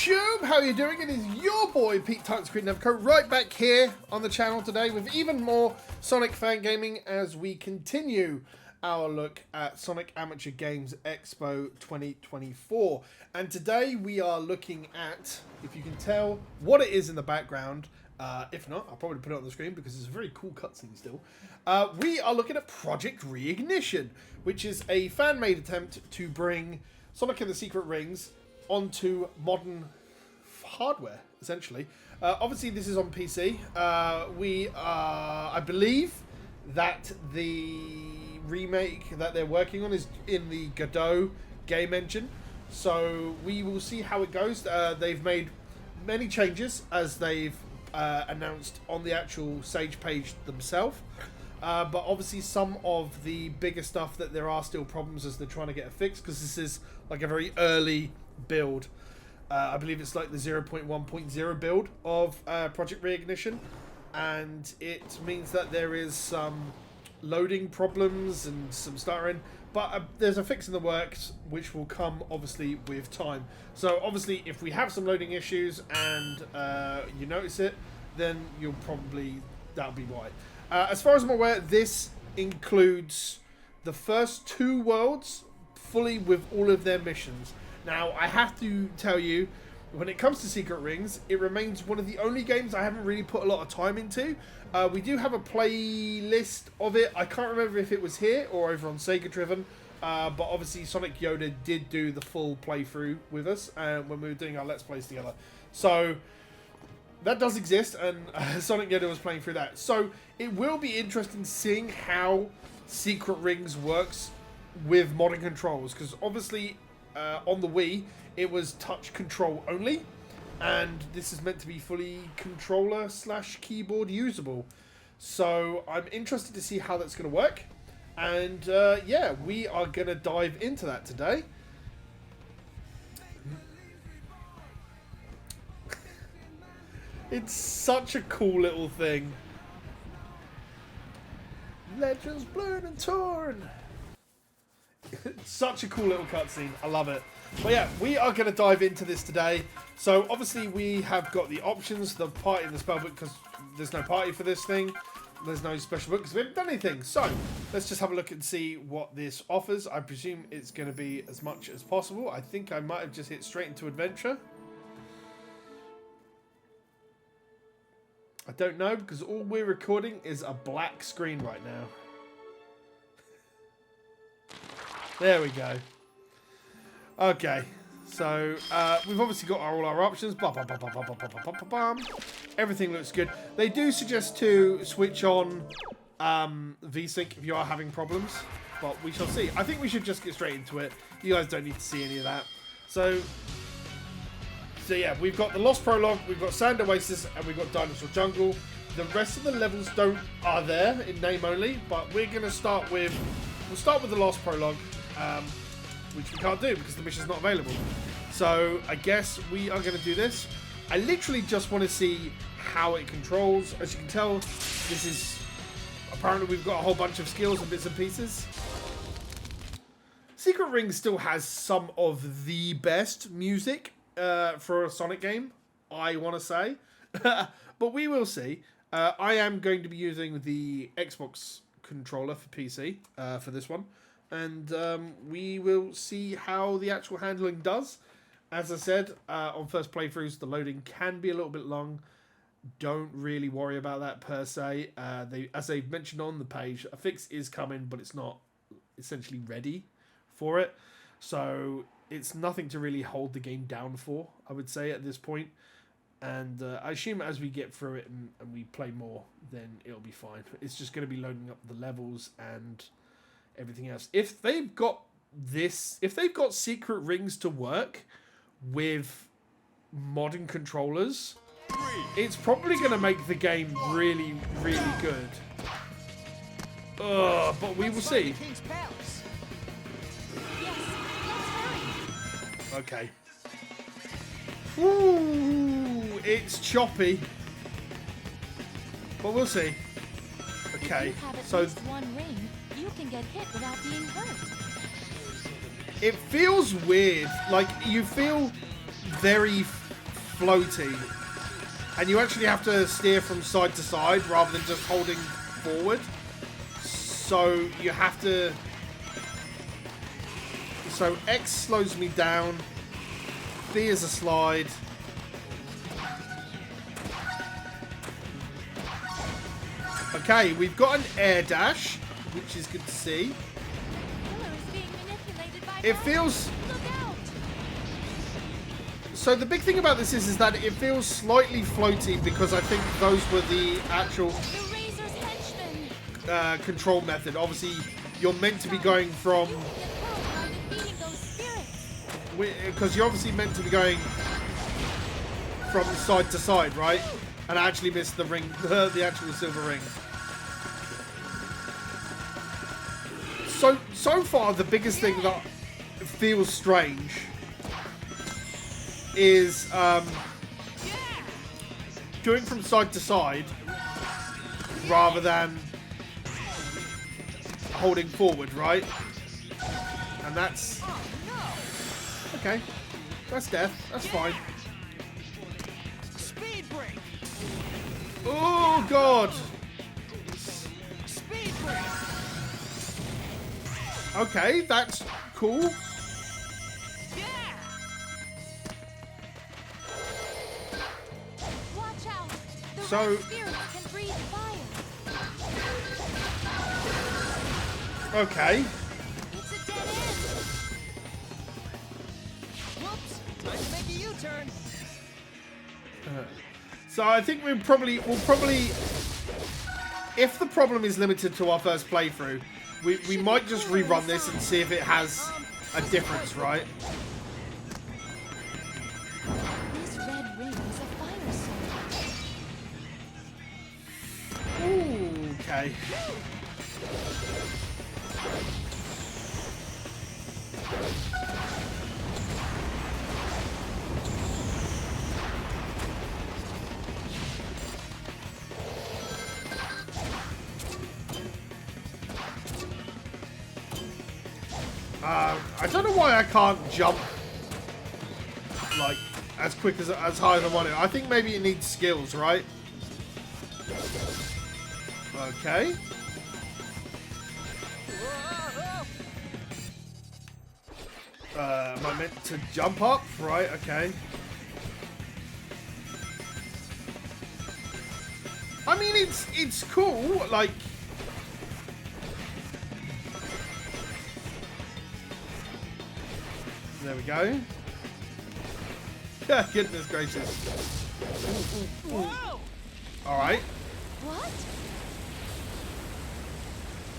YouTube, how are you doing? It is your boy Pete Touchscreen Nevco right back here on the channel today with even more Sonic fan gaming as we continue our look at Sonic Amateur Games Expo 2024. And today we are looking at, if you can tell what it is in the background, if not, I'll probably put it on the screen because it's a very cool cutscene still. We are looking at Project Reignition, which is a fan-made attempt to bring Sonic and the Secret Rings onto modern hardware, essentially. Obviously, this is on PC. I believe that the remake that they're working on is in the Godot game engine. So we will see how it goes. They've made many changes as they've announced on the actual Sage page themselves. But obviously some of the bigger stuff that there are still problems as they're trying to get it fixed, because this is like a very early build. I believe it's like the 0.1.0 build of Project Reignition, and it means that there is some loading problems and some stuttering, but there's a fix in the works which will come obviously with time. So obviously if we have some loading issues and you notice it, then that'll be why. As far as I'm aware, this includes the first 2 worlds fully with all of their missions. Now, I have to tell you, when it comes to Secret Rings, it remains one of the only games I haven't really put a lot of time into. We do have a playlist of it. I can't remember if it was here or over on Sega Driven, but obviously Sonic Yoda did do the full playthrough with us when we were doing our Let's Plays together. So that does exist, and Sonic Yoda was playing through that. So it will be interesting seeing how Secret Rings works with modern controls, because obviously on the Wii it was touch control only, and this is meant to be fully controller / keyboard usable. So I'm interested to see how that's going to work, and yeah, we are going to dive into that today. It's such a cool little thing. Legends blurred and torn. Such a cool little cutscene. I love it. But yeah, we are going to dive into this today. So obviously we have got the options, the party and the spellbook, because there's no party for this thing. There's no special book because we haven't done anything. So let's just have a look and see what this offers. I presume it's going to be as much as possible. I think I might have just hit straight into adventure. I don't know, because all we're recording is a black screen right now. There we go. Okay, so we've obviously got all our options. Everything looks good. They do suggest to switch on VSync if you are having problems, but we shall see. I think we should just get straight into it. You guys don't need to see any of that. So yeah, we've got the Lost Prologue, we've got Sand Oasis, and we've got Dinosaur Jungle. The rest of the levels are there in name only, but we're gonna start with the Lost Prologue, which we can't do because the mission's not available. So I guess we are gonna do this. I literally just want to see how it controls. As you can tell, this is apparently we've got a whole bunch of skills and bits and pieces. Secret Rings still has some of the best music for a Sonic game, I want to say. But we will see. I am going to be using the Xbox controller for PC for this one. And we will see how the actual handling does. As I said, on first playthroughs, the loading can be a little bit long. Don't really worry about that per se. As they've mentioned on the page, a fix is coming, but it's not essentially ready for it. So it's nothing to really hold the game down for, I would say, at this point. And I assume as we get through it and we play more, then it'll be fine. It's just going to be loading up the levels and everything else. If they've got Secret Rings to work with modern controllers, it's probably going to make the game really, really good. But we will see. Okay. Ooh, it's choppy. But we'll see. Okay, so one ring, you can get hit without being hurt. It feels weird. Like, you feel very floaty. And you actually have to steer from side to side rather than just holding forward. So you have to... So X slows me down. B is a slide. Okay, we've got an air dash, which is good to see. It feels... So the big thing about this is that it feels slightly floaty because I think those were the actual control method. Obviously, you're meant to be going from... Because you're obviously meant to be going from side to side, right? And I actually missed the ring, the actual silver ring. So far, the biggest thing that feels strange is going from side to side rather than holding forward, right? And that's... Okay. That's death. That's fine. Speed break. Oh, God. Speed break. Okay, that's cool. Yeah. Watch out. The So- red spirits can breathe fire. Okay. It's a dead end. Whoops. Time to make a U-turn. So I think we'll probably, if the problem is limited to our first playthrough, we might just rerun this and see if it has a difference, right? This red ring is a fire sword. Ooh, okay. I don't know why I can't jump like as quick as high as I want it. I think maybe it needs skills, right? Okay. Am I meant to jump up? Right, okay. I mean, it's cool, like... There we go. Goodness gracious. Whoa. Alright. What?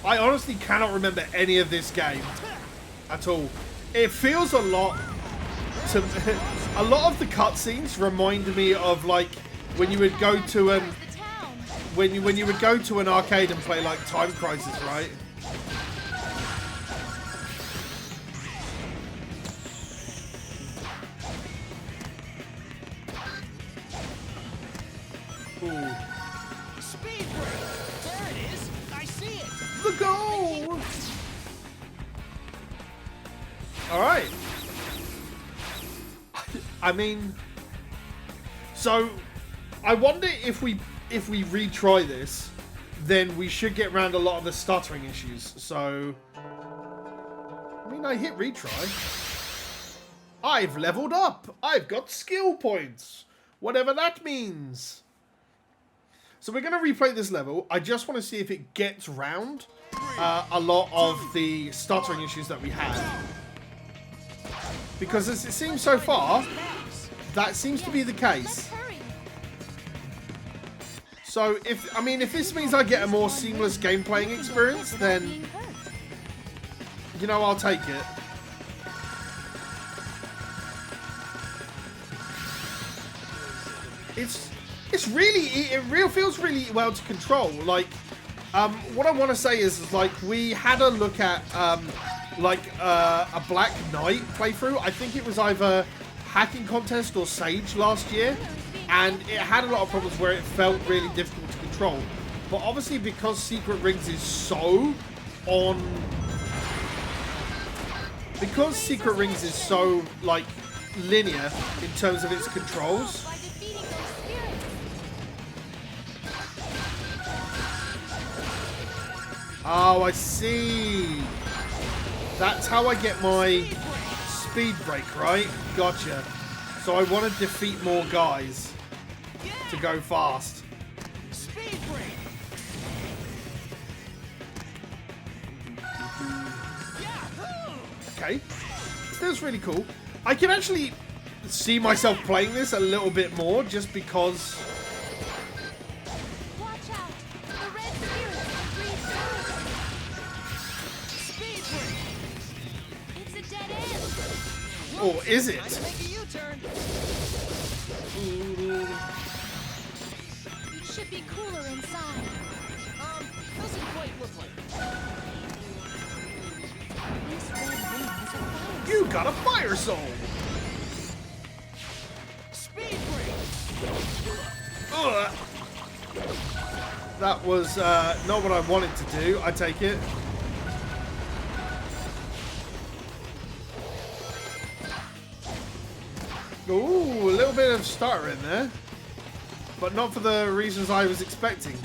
I honestly cannot remember any of this game at all. It feels a lot to a lot of the cutscenes remind me of like when you would go to an The town. when you would go to an arcade and play like Time Crisis, right? Ooh. Speed break. There it is. I see it. The goal! Alright. I mean... So, I wonder if we retry this, then we should get around a lot of the stuttering issues. So... I mean, I hit retry. I've leveled up! I've got skill points! Whatever that means. So we're going to replay this level. I just want to see if it gets round a lot of the stuttering issues that we had. Because as it seems so far, that seems to be the Let's case. hurry. So if this means I get a more seamless game playing experience, then, Being hurt. you know, I'll take it. It's really, it feels really well to control. Like, what I want to say is like we had a look at a Black Knight playthrough. I think it was either Hacking Contest or Sage last year, and it had a lot of problems where it felt really difficult to control. But obviously, because Secret Rings is so on, because Secret Rings is so like linear in terms of its controls. By defeating those spirits. Oh, I see. That's how I get my speed break, right? Gotcha. So I want to defeat more guys to go fast. Speed break. Okay. That's really cool. I can actually see myself playing this a little bit more just because... Watch out. The red spirits breathe fire. Speed break. It's a dead end. Or is it? Time to make a U-turn. It should be cooler inside. Doesn't quite look like it. This red ring is a fire. You got a fire soul! Speed break. Ugh. That was not what I wanted to do, I take it. Ooh, a little bit of stutter in there. But not for the reasons I was expecting.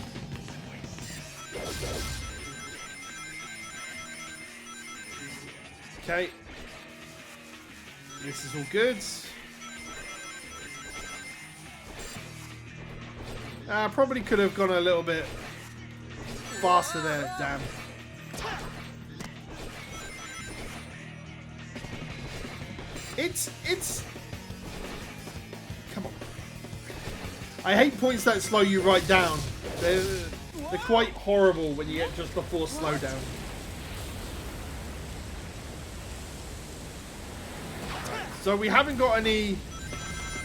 Okay. This is all good. Probably could have gone a little bit faster there, damn. It's... Come on. I hate points that slow you right down. They're quite horrible when you get just before slowdown. So we haven't got any...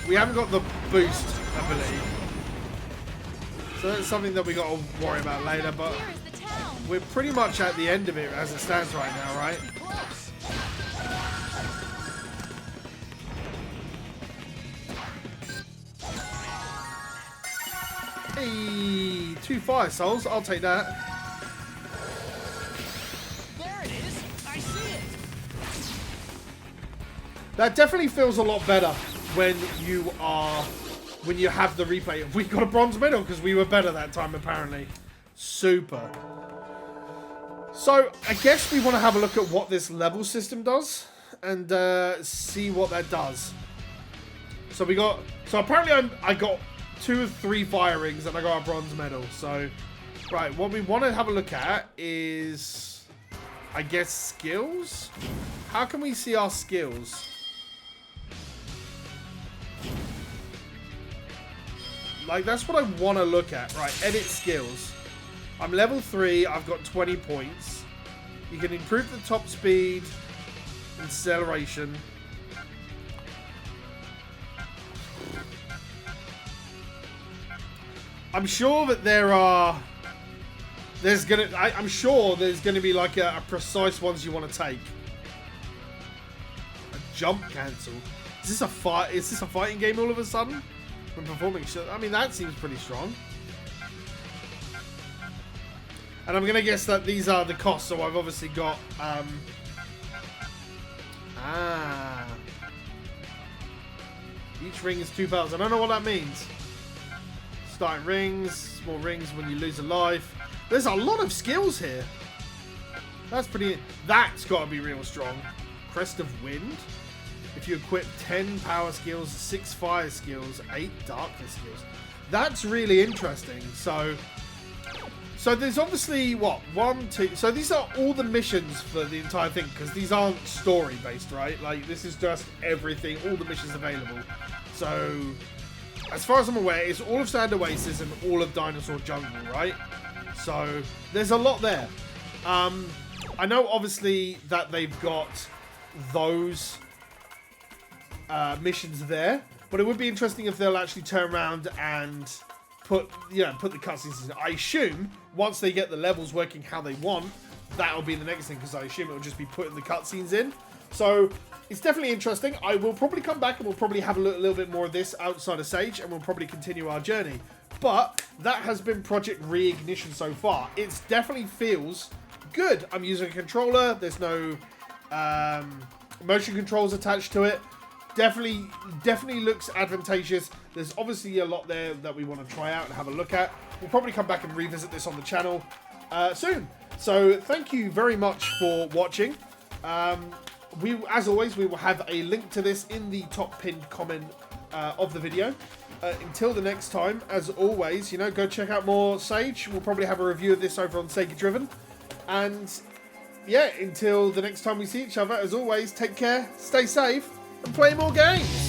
We haven't got the boost ability. So that's something that we got to worry about later, but Here is the town. we're pretty much at the end of it as it stands right now, right? Close. Hey, 2 fire souls, I'll take that. There it is. I see it. That definitely feels a lot better when you have the replay. We got a bronze medal because we were better that time, apparently. Super. So, I guess we want to have a look at what this level system does and see what that does. So apparently I got 2 of 3 fire rings and I got a bronze medal. So, right, what we want to have a look at is, I guess, skills? How can we see our skills? Like, that's what I want to look at. Right, edit skills. I'm level 3. I've got 20 points. You can improve the top speed, acceleration. I'm sure that I'm sure there's gonna be like a precise ones you want to take. A jump cancel. Is this a fight? Is this a fighting game all of a sudden? When performing, I mean, that seems pretty strong. And I'm gonna guess that these are the costs. So I've obviously got each ring is 2 bells. I don't know what that means. Starting rings, small rings when you lose a life. There's a lot of skills here. That's pretty. That's got to be real strong. Crest of Wind. If you equip 10 power skills, 6 fire skills, 8 darkness skills. That's really interesting. So there's obviously, what, 1, 2... So these are all the missions for the entire thing, because these aren't story-based, right? Like, this is just everything, all the missions available. So, as far as I'm aware, it's all of Sand Oasis and all of Dinosaur Jungle, right? So, there's a lot there. I know, obviously, that they've got those missions there, but it would be interesting if they'll actually turn around and put the cutscenes in. I assume once they get the levels working how they want, that'll be the next thing, because I assume it'll just be putting the cutscenes in. So it's definitely interesting. I will probably come back and we'll probably have a little bit more of this outside of Sage, and we'll probably continue our journey. But that has been Project Reignition so far. It definitely feels good. I'm using a controller. There's no motion controls attached to it. definitely looks advantageous. There's obviously a lot there that we want to try out and have a look at. We'll probably come back and revisit this on the channel soon. So thank you very much for watching. As always, we will have a link to this in the top pinned comment of the video. Until the next time, as always, you know, go check out more Sage. We'll probably have a review of this over on Sega Driven. And yeah, until the next time we see each other, as always, take care, stay safe, and play more games.